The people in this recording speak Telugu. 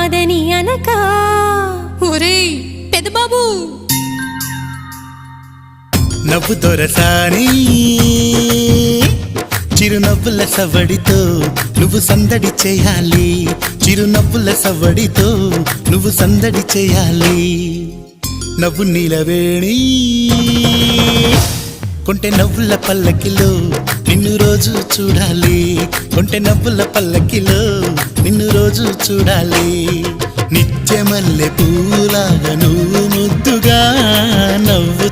కాదని అనక ఒరేయ్ పెదబాబు నవ్వు దొరసాని చిరునవ్వుల సవడితో నువ్వు సందడి చేయాలి చిరునవ్వుల సవడితో నువ్వు సందడి చేయాలి నవ్వు నీలవేణి కొంటె నవ్వుల పల్లకిలో నిన్ను రోజు చూడాలి కొంటె నవ్వుల పల్లకిలో నిన్ను రోజు చూడాలి నిత్య మల్లె పూలాగా నువ్వు ముద్దుగా నవ్వుతూ